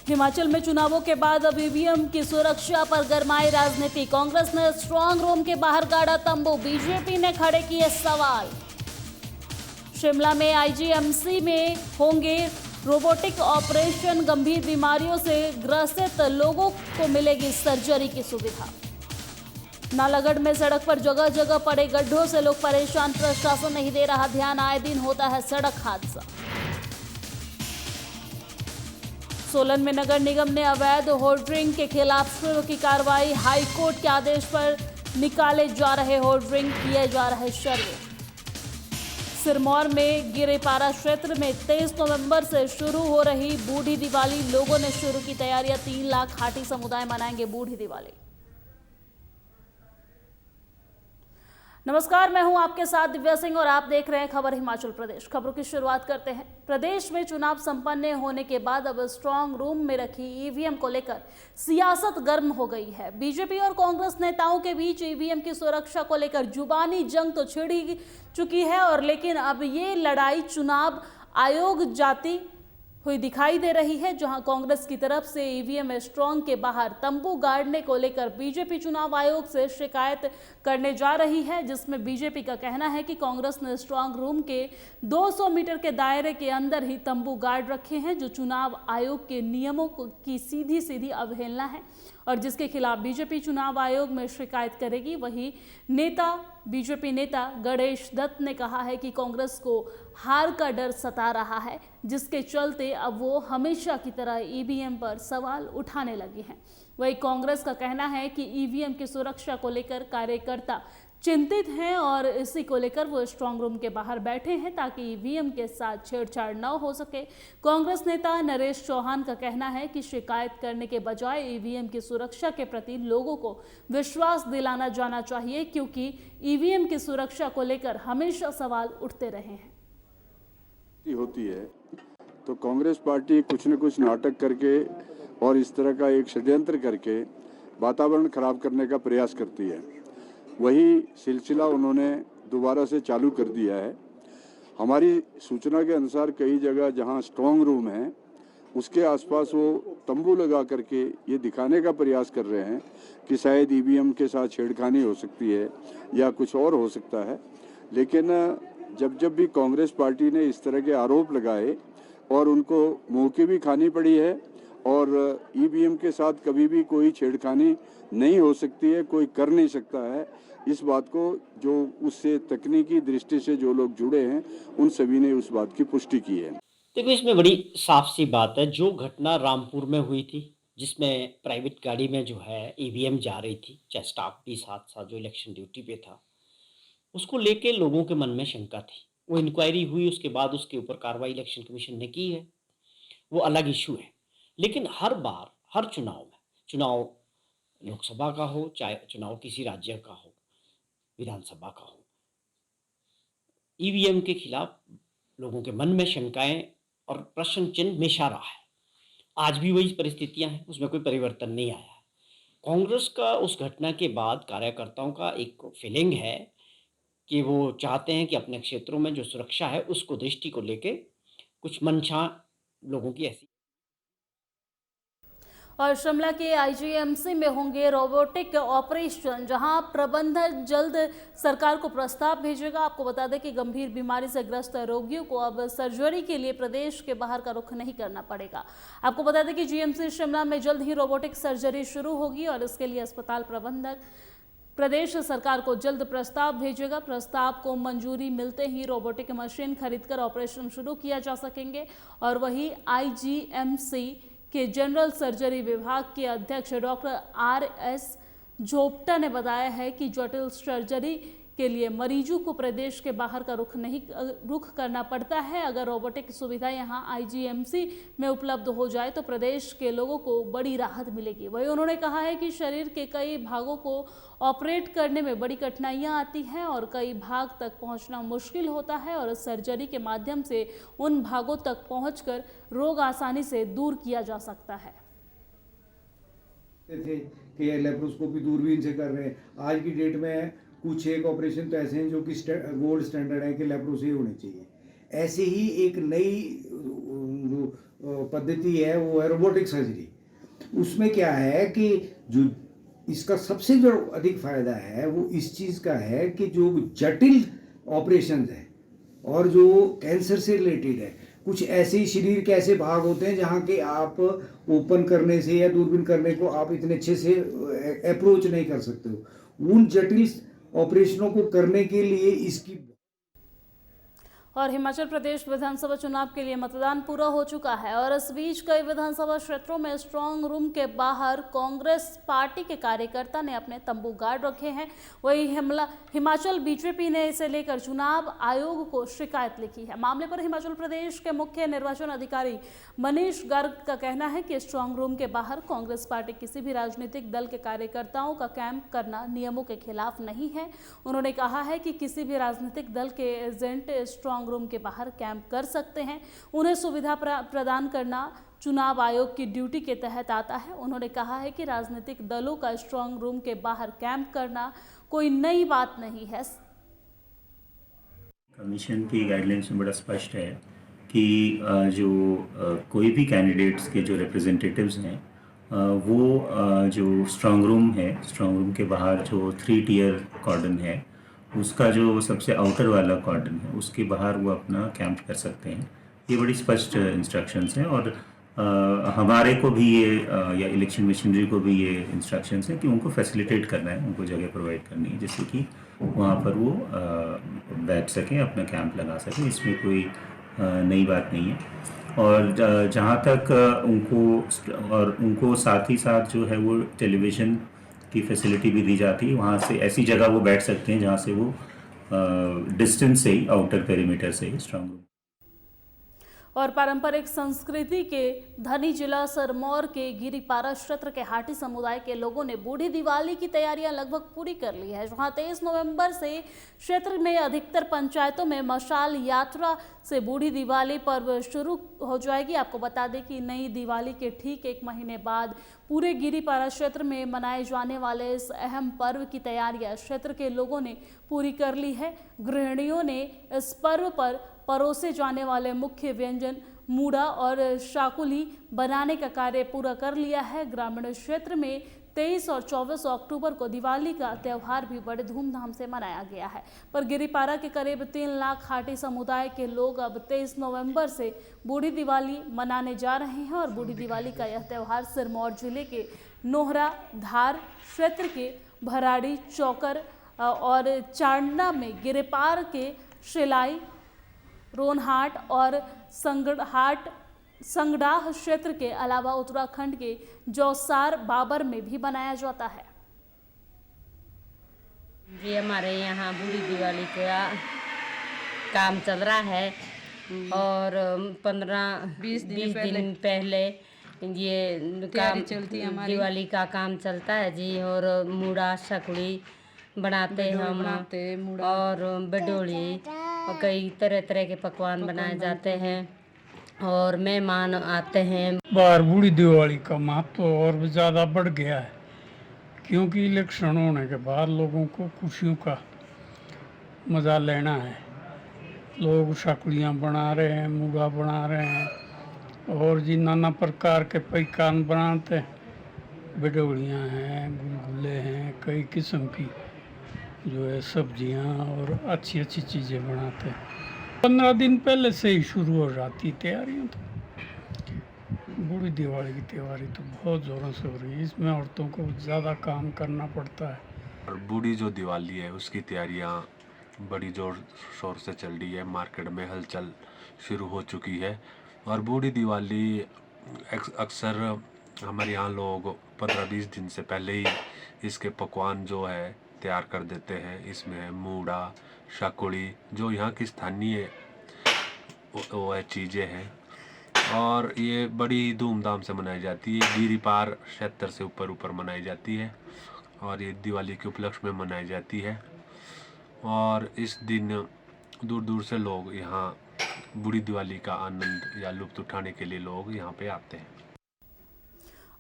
हिमाचल में चुनावों के बाद अब ईवीएम की सुरक्षा पर गरमाई राजनीति। कांग्रेस ने स्ट्रांग रूम के बाहर गाड़ा तंबू, बीजेपी ने खड़े किए सवाल। शिमला में आईजीएमसी में होंगे रोबोटिक ऑपरेशन, गंभीर बीमारियों से ग्रसित लोगों को मिलेगी सर्जरी की सुविधा। नालागढ़ में सड़क पर जगह जगह पड़े गड्ढों से लोग परेशान, प्रशासन नहीं दे रहा ध्यान, आए दिन होता है सड़क हादसा। सोलन में नगर निगम ने अवैध होर्डिंग के खिलाफ शुरू की कार्रवाई, हाईकोर्ट के आदेश पर निकाले जा रहे होर्डिंग, किए जा रहे सर्वे। सिरमौर में गिरिपारा क्षेत्र में 23 नवंबर से शुरू हो रही बूढ़ी दिवाली, लोगों ने शुरू की तैयारियां, 3 लाख हाटी समुदाय मनाएंगे बूढ़ी दिवाली। नमस्कार, मैं हूं आपके साथ दिव्या सिंह और आप देख रहे हैं खबर हिमाचल प्रदेश। खबरों की शुरुआत करते हैं। प्रदेश में चुनाव संपन्न होने के बाद अब स्ट्रांग रूम में रखी ईवीएम को लेकर सियासत गर्म हो गई है। बीजेपी और कांग्रेस नेताओं के बीच ईवीएम की सुरक्षा को लेकर जुबानी जंग तो छिड़ चुकी है, और लेकिन अब ये लड़ाई चुनाव आयोग जाती हुई दिखाई दे रही है, जहां कांग्रेस की तरफ से ईवीएम स्ट्रांग के बाहर तंबू गाड़ने को लेकर बीजेपी चुनाव आयोग से शिकायत करने जा रही है, जिसमें बीजेपी का कहना है कि कांग्रेस ने स्ट्रांग रूम के 200 मीटर के दायरे के अंदर ही तंबू गाड़ रखे हैं, जो चुनाव आयोग के नियमों की सीधी सीधी अवहेलना है और जिसके खिलाफ बीजेपी चुनाव आयोग में शिकायत करेगी। वही बीजेपी नेता गणेश दत्त ने कहा है कि कांग्रेस को हार का डर सता रहा है, जिसके चलते अब वो हमेशा की तरह ईवीएम पर सवाल उठाने लगे हैं। वही कांग्रेस का कहना है कि ईवीएम की सुरक्षा को लेकर कार्यकर्ता चिंतित हैं और इसी को लेकर वो स्ट्रांग रूम के बाहर बैठे हैं ताकि ईवीएम के साथ छेड़छाड़ न हो सके। कांग्रेस नेता नरेश चौहान का कहना है कि शिकायत करने के बजाय ईवीएम की सुरक्षा के प्रति लोगों को विश्वास दिलाना जाना चाहिए, क्योंकि ईवीएम की सुरक्षा को लेकर हमेशा सवाल उठते रहे हैं। होती है तो कांग्रेस पार्टी कुछ न कुछ नाटक करके और इस तरह का एक षड्यंत्र करके वातावरण खराब करने का प्रयास करती है। वही सिलसिला उन्होंने दोबारा से चालू कर दिया है। हमारी सूचना के अनुसार कई जगह जहां स्ट्रांग रूम है उसके आसपास वो तंबू लगा करके ये दिखाने का प्रयास कर रहे हैं कि शायद ईवीएम के साथ छेड़खानी हो सकती है या कुछ और हो सकता है। लेकिन जब भी कांग्रेस पार्टी ने इस तरह के आरोप लगाए और उनको मुंह की भी खानी पड़ी है, और ईवीएम के साथ कभी भी कोई छेड़खानी नहीं हो सकती है, कोई कर नहीं सकता है, इस बात को जो उससे तकनीकी दृष्टि से जो लोग जुड़े हैं उन सभी ने उस बात की पुष्टि की है। देखो, इसमें बड़ी साफ सी बात है। जो घटना रामपुर में हुई थी, जिसमें प्राइवेट गाड़ी में जो है ईवीएम जा रही थी, चाहे स्टाफ भी साथ साथ जो इलेक्शन ड्यूटी पे था, उसको लेके लोगों के मन में शंका थी। वो इंक्वायरी हुई, उसके बाद उसके ऊपर कार्रवाई इलेक्शन कमीशन ने की है, वो अलग इशू है। लेकिन हर बार हर चुनाव में, चुनाव लोकसभा का हो चाहे चुनाव किसी राज्य का हो, विधानसभा का हो, ईवीएम के खिलाफ लोगों के मन में शंकाएं और प्रश्न चिन्ह हमेशा रहा है। आज भी वही परिस्थितियां हैं, उसमें कोई परिवर्तन नहीं आया है। कांग्रेस का उस घटना के बाद कार्यकर्ताओं का एक फीलिंग है कि वो चाहते हैं कि अपने क्षेत्रों में जो सुरक्षा है उसको दृष्टि को लेके कुछ मंशा लोगों की ऐसी। और शिमला के आईजीएमसी में होंगे रोबोटिक ऑपरेशन, जहां प्रबंधन जल्द सरकार को प्रस्ताव भेजेगा। आपको बता दें कि गंभीर बीमारी से ग्रस्त रोगियों को अब सर्जरी के लिए प्रदेश के बाहर का रुख नहीं करना पड़ेगा। आपको बता दें कि जीएमसी शिमला में जल्द ही रोबोटिक सर्जरी शुरू होगी और इसके लिए अस्पताल प्रबंधक प्रदेश सरकार को जल्द प्रस्ताव भेजेगा। प्रस्ताव को मंजूरी मिलते ही रोबोटिक मशीन खरीदकर ऑपरेशन शुरू किया जा सकेंगे। और वही आईजीएमसी के जनरल सर्जरी विभाग के अध्यक्ष डॉक्टर RS झोपटा ने बताया है कि जटिल सर्जरी के लिए मरीजों को प्रदेश के बाहर का रुख करना पड़ता है। अगर रोबोटिक सुविधा यहां आईजीएमसी में उपलब्ध हो जाए तो प्रदेश के लोगों को बड़ी राहत मिलेगी। वही उन्होंने कहा है कि शरीर के कई भागों को ऑपरेट करने में बड़ी कठिनाइयां आती हैं और कई भाग तक पहुंचना मुश्किल होता है, और सर्जरी के माध्यम से उन भागों तक पहुंचकर रोग आसानी से दूर किया जा सकता है। थे कि लेप्रोस्कोपी दूरबीन से कर रहे हैं। आज की डेट में कुछ एक ऑपरेशन तो ऐसे हैं जो कि गोल्ड स्टैंडर्ड है कि लेप्रो से ही होने चाहिए। ऐसे ही एक नई पद्धति है वो है रोबोटिक सर्जरी। उसमें क्या है कि जो इसका सबसे जो अधिक फायदा है वो इस चीज़ का है कि जो जटिल ऑपरेशन है और जो कैंसर से रिलेटेड है, कुछ ऐसे ही शरीर के ऐसे भाग होते हैं जहाँ के आप ओपन करने से या दूरबीन करने को आप इतने अच्छे से अप्रोच नहीं कर सकते हो। उन जटिल ऑपरेशनों को करने के लिए इसकी। और हिमाचल प्रदेश विधानसभा चुनाव के लिए मतदान पूरा हो चुका है और इस बीच कई विधानसभा क्षेत्रों में स्ट्रांग रूम के बाहर कांग्रेस पार्टी के कार्यकर्ता ने अपने तंबू गाड़ रखे हैं। वही हिमाचल बीजेपी ने इसे लेकर चुनाव आयोग को शिकायत लिखी है। मामले पर हिमाचल प्रदेश के मुख्य निर्वाचन अधिकारी मनीष गर्ग का कहना है कि स्ट्रांग रूम के बाहर कांग्रेस पार्टी किसी भी राजनीतिक दल के कार्यकर्ताओं का कैंप करना नियमों के खिलाफ नहीं है। उन्होंने कहा है कि किसी भी राजनीतिक दल के एजेंट स्ट्रांग रूम के बाहर कैंप कर सकते हैं। उन्हें सुविधा प्रदान करना चुनाव आयोग की ड्यूटी के तहत आता है। उन्होंने कहा है कि राजनीतिक दलों का स्ट्रांग रूम के बाहर कैंप करना कोई नई बात नहीं है। कमीशन की गाइडलाइंस में बड़ा स्पष्ट है कि जो कोई भी कैंडिडेट्स के जो रिप्रेजेंटेटिव्स हैं वो जो स्ट्रांग रूम है, स्ट्रांग रूम के बाहर जो 3 टियर कॉर्डन है उसका जो सबसे आउटर वाला कॉर्डन है उसके बाहर वो अपना कैंप कर सकते हैं। ये बड़ी स्पष्ट इंस्ट्रक्शंस हैं और हमारे को भी ये या इलेक्शन मशीनरी को भी ये इंस्ट्रक्शंस हैं कि उनको फैसिलिटेट करना है, उनको जगह प्रोवाइड करनी है जिससे कि वहाँ पर वो बैठ सकें, अपना कैंप लगा सकें। इसमें कोई नई बात नहीं है। और जहाँ तक उनको साथ ही साथ जो है वो टेलीविज़न की फैसिलिटी भी दी जाती है। वहाँ से ऐसी जगह वो बैठ सकते हैं जहाँ से वो डिस्टेंस से ही, आउटर पेरीमीटर से ही स्ट्रांग रूम। और पारंपरिक संस्कृति के धनी जिला सिरमौर के गिरिपारा क्षेत्र के हाटी समुदाय के लोगों ने बूढ़ी दिवाली की तैयारियां लगभग पूरी कर ली है। जहां 23 नवंबर से क्षेत्र में अधिकतर पंचायतों में मशाल यात्रा से बूढ़ी दिवाली पर्व शुरू हो जाएगी। आपको बता दें कि नई दिवाली के ठीक 1 महीने बाद पूरे गिरिपारा क्षेत्र में मनाए जाने वाले इस अहम पर्व की तैयारियां क्षेत्र के लोगों ने पूरी कर ली है। गृहिणियों ने इस पर्व पर परोसे जाने वाले मुख्य व्यंजन मूड़ा और शाकुली बनाने का कार्य पूरा कर लिया है। ग्रामीण क्षेत्र में 23 और 24 अक्टूबर को दिवाली का त्यौहार भी बड़े धूमधाम से मनाया गया है। पर गिरिपारा के करीब 3 लाख हाटी समुदाय के लोग अब 23 नवंबर से बूढ़ी दिवाली मनाने जा रहे हैं और बूढ़ी दिवाली का यह त्यौहार सिरमौर जिले के नोहरा धार क्षेत्र के भराड़ी चौकर और चांडना में गिरिपार के शिलाई रोनहाट और संगडाह क्षेत्र के अलावा उत्तराखंड के जौसार बाबर में भी बनाया जाता है। जी हमारे यहाँ बूढ़ी दिवाली का काम चल रहा है और 15-20 दिन पहले ये काम चलती है, हमारी दिवाली का काम चलता है जी। और मूड़ा शकुड़ी बनाते हैं हम और बडोली और कई तरह तरह के पकवान बनाए जाते हैं और मेहमान आते हैं। बार बूढ़ी दिवाली का महत्व और भी ज़्यादा बढ़ गया है क्योंकि इलेक्शन होने के बाद लोगों को खुशियों का मज़ा लेना है। लोग शकुलियाँ बना रहे हैं, मूड़ा बना रहे हैं और जी नाना प्रकार के पकवान बनाते हैं। बडोलियाँ हैं, गुलगुले हैं, कई किस्म की जो है सब्जियां और अच्छी अच्छी चीज़ें बनाते हैं। 15 दिन पहले से ही शुरू हो जाती तैयारियां। तो बूढ़ी दिवाली की तैयारी तो बहुत ज़ोरों से हो रही है। इसमें औरतों को ज़्यादा काम करना पड़ता है। और बूढ़ी जो दिवाली है उसकी तैयारियां बड़ी ज़ोर शोर से चल रही है। मार्केट में हलचल शुरू हो चुकी है और बूढ़ी दिवाली अक्सर हमारे यहाँ लोग 15-20 दिन से पहले ही इसके पकवान जो है तैयार कर देते हैं। इसमें मूड़ा शाकुड़ी जो यहाँ की स्थानीय वो है चीज़ें हैं और ये बड़ी धूमधाम से मनाई जाती है। गिरिपार क्षेत्र से ऊपर मनाई जाती है और ये दिवाली के उपलक्ष्य में मनाई जाती है और इस दिन दूर दूर से लोग यहाँ बूढ़ी दिवाली का आनंद या लुत्फ़ उठाने के लिए लोग यहाँ पे आते हैं।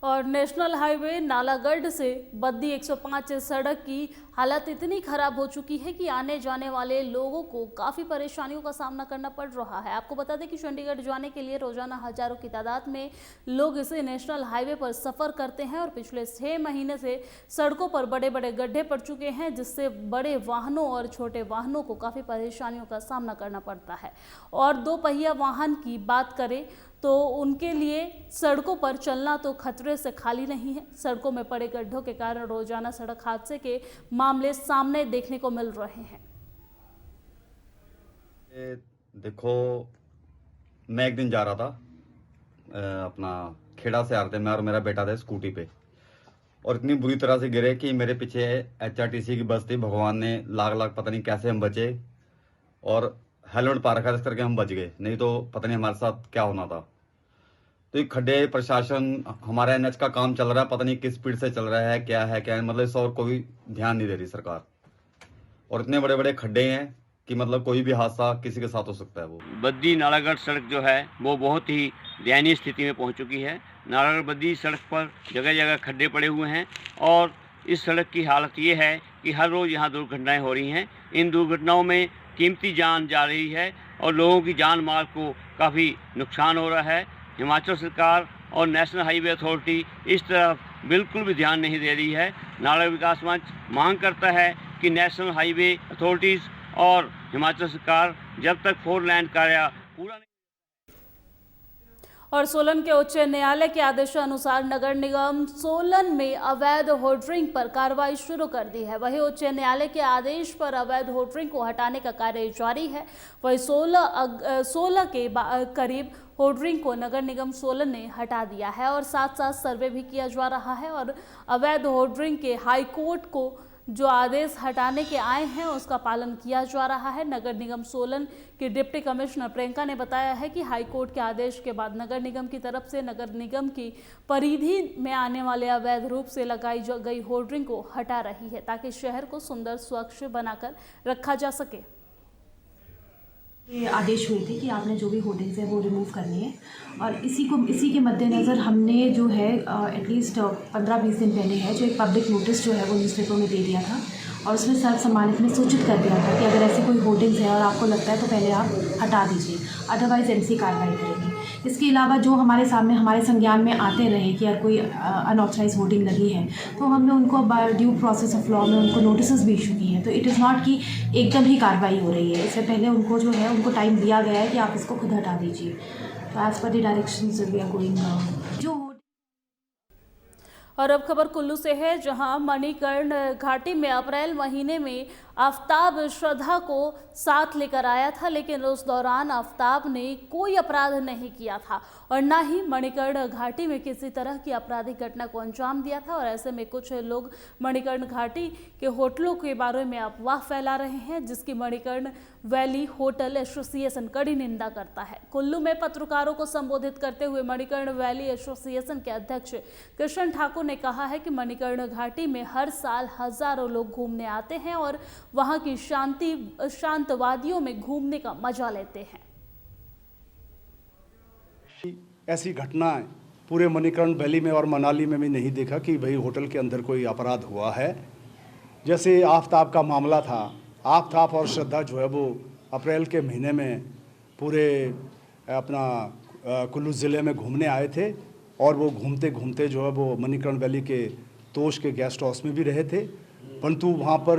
और नेशनल हाईवे नालागढ़ से बद्दी 105 सड़क की हालत इतनी खराब हो चुकी है कि आने जाने वाले लोगों को काफ़ी परेशानियों का सामना करना पड़ रहा है। आपको बता दें कि चंडीगढ़ जाने के लिए रोजाना हजारों की तादाद में लोग इसे नेशनल हाईवे पर सफ़र करते हैं और पिछले 6 महीने से सड़कों पर बड़े बड़े गड्ढे पड़ चुके हैं, जिससे बड़े वाहनों और छोटे वाहनों को काफ़ी परेशानियों का सामना करना पड़ता है। और 2 पहिया वाहन की बात करें तो उनके लिए सड़कों पर चलना तो खतरे से खाली नहीं है। सड़कों में पड़े गड्ढों के कारण रोजाना सड़क हादसे के मामले सामने देखने को मिल रहे हैं। देखो, मैं एक दिन जा रहा था अपना खेड़ा से आ रहे थे, मैं और मेरा बेटा थे स्कूटी पे, और इतनी बुरी तरह से गिरे कि मेरे पीछे HRTC की बस थी। भगवान ने लाख पता नहीं कैसे हम बचे, और हेलमेट पा रखा था, इस करके हम बच गए, नहीं तो पता नहीं हमारे साथ क्या होना था। तो ये खड्डे प्रशासन, हमारा NH का काम चल रहा है, पता नहीं किस स्पीड से चल रहा है, क्या है मतलब इस और कोई ध्यान नहीं दे रही सरकार। और इतने बड़े बड़े खड्डे हैं कि मतलब कोई भी हादसा किसी के साथ हो सकता है। वो बद्दी नालागढ़ सड़क जो है वो बहुत ही दयनीय स्थिति में पहुंच चुकी है। नालागढ़ बद्दी सड़क पर जगह जगह खड्डे पड़े हुए हैं, और इस सड़क की हालत ये है कि हर रोज़ यहाँ दुर्घटनाएं हो रही हैं। इन दुर्घटनाओं में कीमती जान जा रही है और लोगों की जान माल को काफ़ी नुकसान हो रहा है। हिमाचल सरकार और नेशनल हाईवे अथॉरिटी इस तरफ बिल्कुल भी ध्यान नहीं दे रही है। नालागढ़ विकास मंच मांग करता है कि नेशनल हाईवे अथॉरिटीज़ और हिमाचल सरकार जब तक 4 लेन कार्य पूरा नहीं। और सोलन के उच्च न्यायालय के आदेशानुसार नगर निगम सोलन में अवैध होर्डिंग पर कार्रवाई शुरू कर दी है। वहीं उच्च न्यायालय के आदेश पर अवैध होर्डिंग को हटाने का कार्य जारी है। वहीं 16 के करीब होर्डिंग को नगर निगम सोलन ने हटा दिया है और साथ साथ सर्वे भी किया जा रहा है। और अवैध होर्डिंग के हाईकोर्ट को जो आदेश हटाने के आए हैं उसका पालन किया जा रहा है। नगर निगम सोलन की डिप्टी कमिश्नर प्रियंका ने बताया है कि हाईकोर्ट के आदेश के बाद नगर निगम की तरफ से नगर निगम की परिधि में आने वाले अवैध रूप से लगाई गई होर्डिंग को हटा रही है, ताकि शहर को सुंदर स्वच्छ बनाकर रखा जा सके। ये आदेश हुए थे कि आपने जो भी होर्डिंग्स है वो रिमूव करनी है, और इसी के मद्देनज़र हमने जो है एटलीस्ट 15-20 दिन पहले है जो एक पब्लिक नोटिस जो है वो न्यूज़पेपर में दे दिया था, और उसमें सर्व सम्मानित में सूचित कर दिया था कि अगर ऐसे कोई होर्डिंग्स है और आपको लगता है तो पहले आप हटा दीजिए, अदरवाइज़ MC कार्रवाई करेगी। इसके अलावा जो हमारे सामने हमारे संज्ञान में आते रहे कि अगर कोई अनऑथराइज होर्डिंग लगी है तो हमने उनको ड्यू प्रोसेस ऑफ लॉ में उनको नोटिस भी इशू की हैं। तो इट इज़ नॉट कि एकदम ही कार्रवाई हो रही है, इससे पहले उनको जो है उनको टाइम दिया गया है कि आप इसको खुद हटा दीजिए। तो as per the directions we are going जो। और अब खबर कुल्लू से है, जहां मणिकर्ण घाटी में अप्रैल महीने में आफताब श्रद्धा को साथ लेकर आया था, लेकिन उस दौरान आफताब ने कोई अपराध नहीं किया था और ना ही मणिकर्ण घाटी में किसी तरह की आपराधिक घटना को अंजाम दिया था। और ऐसे में कुछ लोग मणिकर्ण घाटी के होटलों के बारे में अफवाह फैला रहे हैं, जिसकी मणिकर्ण वैली होटल एसोसिएशन कड़ी निंदा करता है। कुल्लू में पत्रकारों को संबोधित करते हुए मणिकर्ण वैली एसोसिएशन के अध्यक्ष कृष्ण ठाकुर ने कहा है कि मणिकर्ण घाटी में हर साल हजारों लोग घूमने आते हैं और वहां की शांत वादियों में घूमने का मजा लेते हैं। ऐसी घटनाएं पूरे मणिकर्ण वैली में और मनाली में भी नहीं देखा कि भाई होटल के अंदर कोई अपराध हुआ है। जैसे आफताब का मामला था, आफताब और श्रद्धा जो है वो अप्रैल के महीने में पूरे अपना कुल्लू ज़िले में घूमने आए थे, और वो घूमते घूमते जो है वो मणिकर्ण वैली के तोश के गेस्ट हाउस में भी रहे थे, परंतु वहाँ पर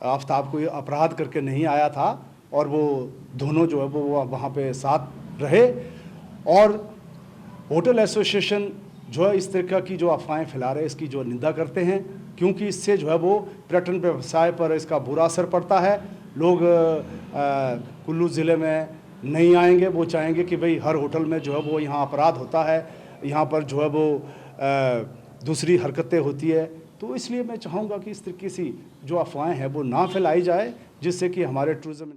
आफताब कोई अपराध करके नहीं आया था, और वो दोनों जो है वो वहाँ पे साथ रहे। और होटल एसोसिएशन जो है इस तरह की जो अफवाहें फैला रहे हैं इसकी जो निंदा करते हैं, क्योंकि इससे जो है वो पर्यटन व्यवसाय पर इसका बुरा असर पड़ता है। लोग कुल्लू ज़िले में नहीं आएंगे, वो चाहेंगे कि भाई हर होटल में जो है वो यहाँ अपराध होता है, यहाँ पर जो है वो दूसरी हरकतें होती है। तो इसलिए मैं चाहूँगा कि इस तरीके से जो अफवाहें हैं वो ना फैलाई जाए, जिससे कि हमारे टूरिज्म।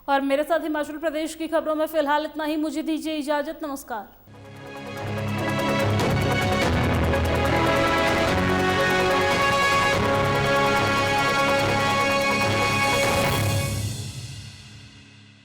और मेरे साथ हिमाचल प्रदेश की खबरों में फिलहाल इतना ही। मुझे दीजिए इजाजत, नमस्कार।